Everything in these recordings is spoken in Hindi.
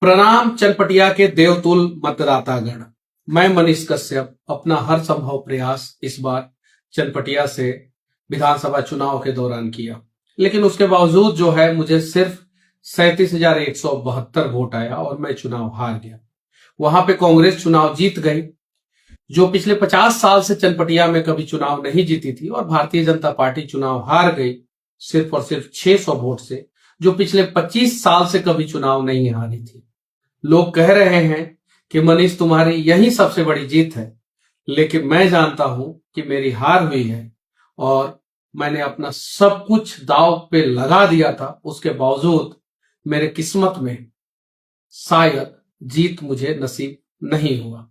प्रणाम चनपटिया के देवतुल मतदातागण। मैं मनीष कश्यप अपना हर संभव प्रयास इस बार चनपटिया से विधानसभा चुनाव के दौरान किया, लेकिन उसके बावजूद जो है मुझे सिर्फ 37,172 वोट आया और मैं चुनाव हार गया। वहां पे कांग्रेस चुनाव जीत गई, जो पिछले 50 साल से चनपटिया में कभी चुनाव नहीं जीती थी, और भारतीय जनता पार्टी चुनाव हार गई सिर्फ और सिर्फ 600 वोट से, जो पिछले 25 साल से कभी चुनाव नहीं हारी थी। लोग कह रहे हैं कि मनीष तुम्हारी यही सबसे बड़ी जीत है, लेकिन मैं जानता हूं कि मेरी हार हुई है और मैंने अपना सब कुछ दांव पे लगा दिया था। उसके बावजूद मेरे किस्मत में शायद जीत मुझे नसीब नहीं हुआ।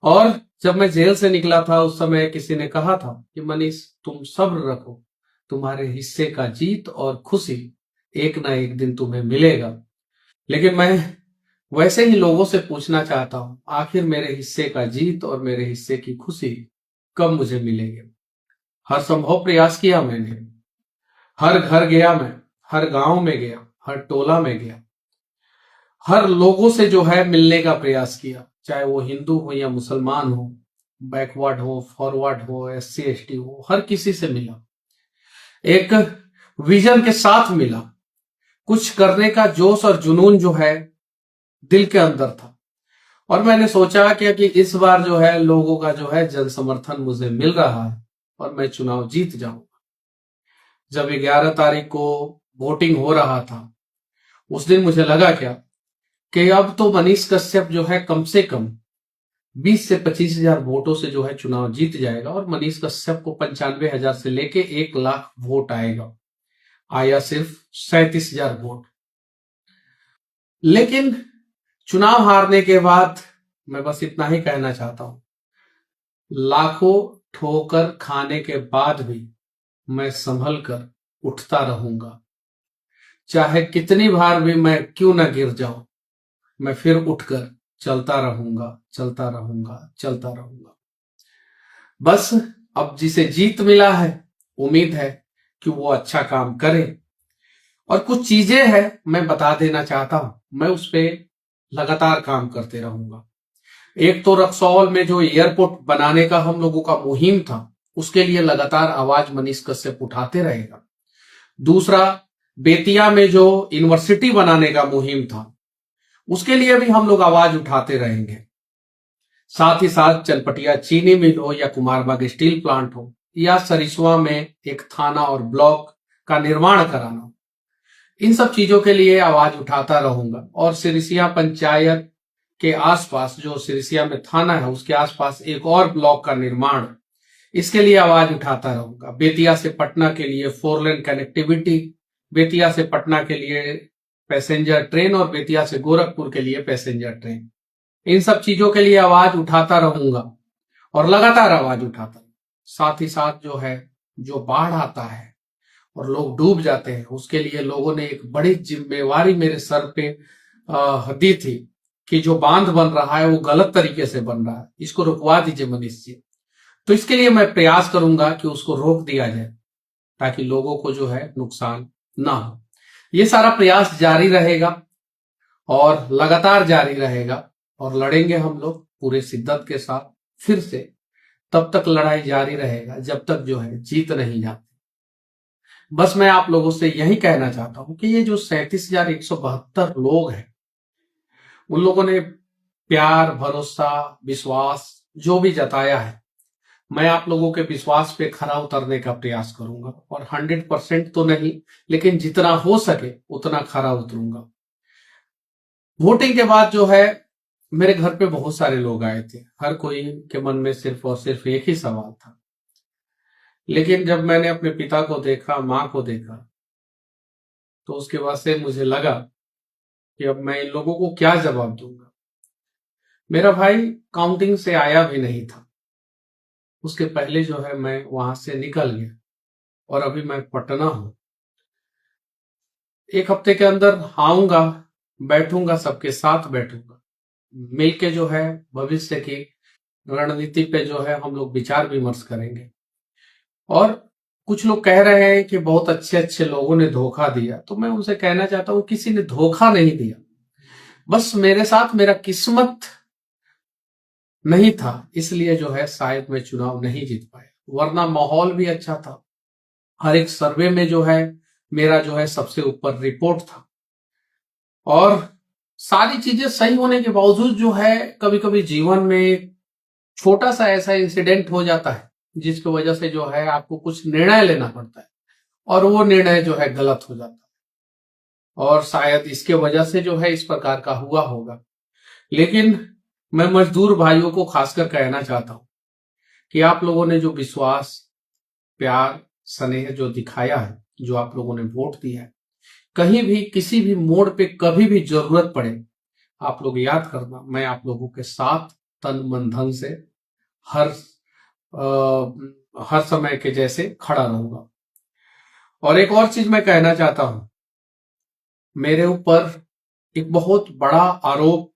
और जब मैं जेल से निकला था उस समय किसी ने कहा था कि मनीष तुम सब्र रखो, तुम्हारे हिस्से का जीत और खुशी एक ना एक दिन तुम्हें मिलेगा। लेकिन मैं वैसे ही लोगों से पूछना चाहता हूं, आखिर मेरे हिस्से का जीत और मेरे हिस्से की खुशी कब मुझे मिलेगी। हर संभव प्रयास किया मैंने, हर घर गया मैं, हर गांव में गया, हर टोला में गया, हर लोगों से जो है मिलने का प्रयास किया, चाहे वो हिंदू हो या मुसलमान हो, बैकवर्ड हो, फॉरवर्ड हो, SC ST हो, हर किसी से मिला, एक विजन के साथ मिला। कुछ करने का जोश और जुनून जो है दिल के अंदर था, और मैंने सोचा कि इस बार जो है लोगों का जो है जन समर्थन मुझे मिल रहा है और मैं चुनाव जीत जाऊंगा। जब 11 तारीख को वोटिंग हो रहा था, उस दिन मुझे लगा क्या कि अब तो मनीष कश्यप जो है कम से कम 20 से 25,000 वोटों से जो है चुनाव जीत जाएगा, और मनीष कश्यप को 95,000 से लेके 1 लाख वोट आएगा। आया सिर्फ 37,000 वोट। लेकिन चुनाव हारने के बाद मैं बस इतना ही कहना चाहता हूं, लाखों ठोकर खाने के बाद भी मैं संभल कर उठता रहूंगा। चाहे कितनी बार भी मैं क्यों ना गिर जाऊं, मैं फिर उठकर चलता रहूंगा, चलता रहूंगा, चलता रहूंगा। बस अब जिसे जीत मिला है, उम्मीद है कि वो अच्छा काम करे। और कुछ चीजें हैं मैं बता देना चाहता हूं, मैं उस पर लगातार काम करते रहूंगा। एक तो रक्सौल में जो एयरपोर्ट बनाने का हम लोगों का मुहिम था, उसके लिए लगातार आवाज मनीष कश्यप उठाते रहेगा। दूसरा, बेतिया में जो यूनिवर्सिटी बनाने का मुहिम था, उसके लिए भी हम लोग आवाज उठाते रहेंगे। साथ ही साथ चनपटिया चीनी मिल हो या कुमारबाग स्टील प्लांट हो, या सरिस्वा में एक थाना और ब्लॉक का निर्माण कराना, इन सब चीजों के लिए आवाज उठाता रहूंगा। और सिरिसिया पंचायत के आसपास, जो सिरिसिया में थाना है उसके आसपास एक और ब्लॉक का निर्माण, इसके लिए आवाज उठाता रहूंगा। बेतिया से पटना के लिए 4 लेन कनेक्टिविटी, बेतिया से पटना के लिए पैसेंजर ट्रेन और बेतिया से गोरखपुर के लिए पैसेंजर ट्रेन, इन सब चीजों के लिए आवाज उठाता रहूंगा और लगातार आवाज उठाता। साथ ही साथ जो है, जो बाढ़ आता है और लोग डूब जाते हैं, उसके लिए लोगों ने एक बड़ी जिम्मेवारी मेरे सर पे दी थी कि जो बांध बन रहा है वो गलत तरीके से बन रहा है, इसको रुकवा दीजिए मनीष जी। तो इसके लिए मैं प्रयास करूंगा कि उसको रोक दिया जाए, ताकि लोगों को जो है नुकसान ना हो। ये सारा प्रयास जारी रहेगा और लगातार जारी रहेगा, और लड़ेंगे हम लोग पूरे शिद्दत के साथ फिर से। तब तक लड़ाई जारी रहेगा जब तक जो है जीत नहीं जाती। बस मैं आप लोगों से यही कहना चाहता हूं कि ये जो 37,172 लोग हैं, उन लोगों ने प्यार, भरोसा, विश्वास जो भी जताया है, मैं आप लोगों के विश्वास पे खरा उतरने का प्रयास करूंगा। और 100% तो नहीं, लेकिन जितना हो सके उतना खरा उतरूंगा। वोटिंग के बाद जो है मेरे घर पे बहुत सारे लोग आए थे, हर कोई के मन में सिर्फ और सिर्फ एक ही सवाल था। लेकिन जब मैंने अपने पिता को देखा, मां को देखा, तो उसके बाद से मुझे लगा कि अब मैं इन लोगों को क्या जवाब दूंगा। मेरा भाई काउंटिंग से आया भी नहीं था, उसके पहले जो है मैं वहां से निकल गया, और अभी मैं पटना हूं। 1 हफ्ते के अंदर आऊंगा, बैठूंगा, सबके साथ बैठूंगा, मिलके जो है भविष्य की रणनीति पे जो है हम लोग विचार विमर्श करेंगे। और कुछ लोग कह रहे हैं कि बहुत अच्छे अच्छे लोगों ने धोखा दिया, तो मैं उनसे कहना चाहता हूं किसी ने धोखा नहीं दिया। बस मेरे साथ मेरा किस्मत नहीं था, इसलिए जो है शायद मैं चुनाव नहीं जीत पाया, वरना माहौल भी अच्छा था। हर एक सर्वे में जो है मेरा जो है सबसे ऊपर रिपोर्ट था, और सारी चीजें सही होने के बावजूद जो है कभी कभी जीवन में छोटा सा ऐसा इंसिडेंट हो जाता है जिसकी वजह से जो है आपको कुछ निर्णय लेना पड़ता है, और वो निर्णय जो है गलत हो जाता है, और शायद इसके वजह से जो है इस प्रकार का हुआ होगा। लेकिन मैं मजदूर भाइयों को खासकर कहना चाहता हूं कि आप लोगों ने जो विश्वास, प्यार, स्नेह जो दिखाया है, जो आप लोगों ने वोट दिया है, कहीं भी किसी भी मोड़ पे कभी भी जरूरत पड़े, आप लोग याद करना, मैं आप लोगों के साथ तन मन धन से हर हर समय के जैसे खड़ा रहूंगा। और एक और चीज मैं कहना चाहता हूं, मेरे ऊपर एक बहुत बड़ा आरोप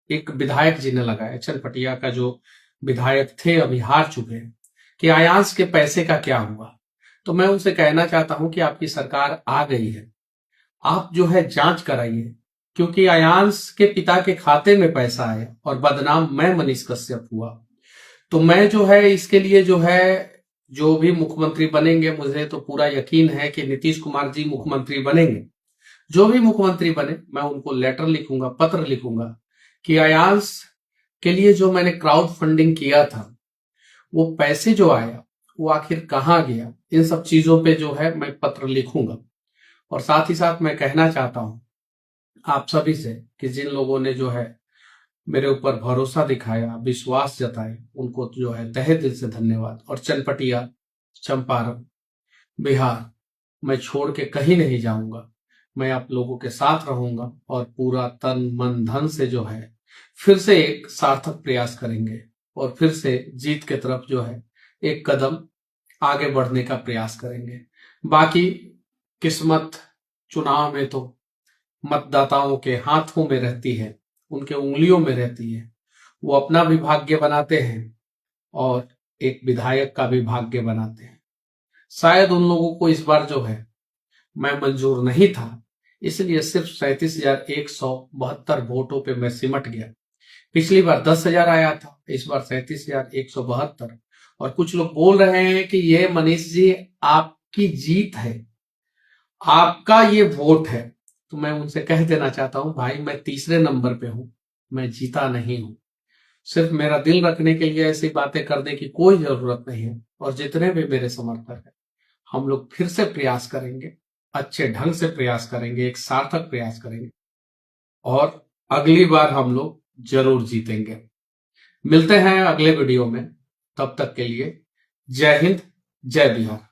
एक विधायक जी ने लगाया, चनपटिया का जो विधायक थे, अभी हार चुके हैं, कि आयांश के पैसे का क्या हुआ। तो मैं उनसे कहना चाहता हूं कि आपकी सरकार आ गई है, आप जो है जांच कराइए, क्योंकि आयांश के पिता के खाते में पैसा आया और बदनाम मैं मनीष कश्यप हुआ। तो मैं जो है इसके लिए जो है, जो भी मुख्यमंत्री बनेंगे, मुझे तो पूरा यकीन है कि नीतीश कुमार जी मुख्यमंत्री बनेंगे, जो भी मुख्यमंत्री बने मैं उनको लेटर लिखूंगा, पत्र लिखूंगा कि आयांश के लिए जो मैंने क्राउड फंडिंग किया था, वो पैसे जो आया वो आखिर कहाँ गया, इन सब चीजों पे जो है मैं पत्र लिखूंगा। और साथ ही साथ मैं कहना चाहता हूं आप सभी से कि जिन लोगों ने जो है मेरे ऊपर भरोसा दिखाया, विश्वास जताए, उनको जो है तहे दिल से धन्यवाद। और चनपटिया, चंपारण, बिहार मैं छोड़ के कहीं नहीं जाऊंगा, मैं आप लोगों के साथ रहूंगा, और पूरा तन मन धन से जो है फिर से एक सार्थक प्रयास करेंगे, और फिर से जीत के तरफ जो है एक कदम आगे बढ़ने का प्रयास करेंगे। बाकी किस्मत चुनाव में तो मतदाताओं के हाथों में रहती है, उनके उंगलियों में रहती है, वो अपना भी भाग्य बनाते हैं और एक विधायक का भी भाग्य बनाते हैं। शायद उन लोगों को इस बार जो है मैं मंजूर नहीं था, इसलिए सिर्फ 37,172 वोटों पे मैं सिमट गया। पिछली बार 10,000 आया था, इस बार 37,172। और कुछ लोग बोल रहे हैं कि ये मनीष जी आपकी जीत है, आपका ये वोट है। तो मैं उनसे कह देना चाहता हूं, भाई मैं तीसरे नंबर पे हूं, मैं जीता नहीं हूं। सिर्फ मेरा दिल रखने के लिए ऐसी बातें करने की कोई जरूरत नहीं है। और जितने भी मेरे समर्थक हैं, हम लोग फिर से प्रयास करेंगे, अच्छे ढंग से प्रयास करेंगे, एक सार्थक प्रयास करेंगे, और अगली बार हम लोग जरूर जीतेंगे। मिलते हैं अगले वीडियो में, तब तक के लिए जय हिंद, जय बिहार।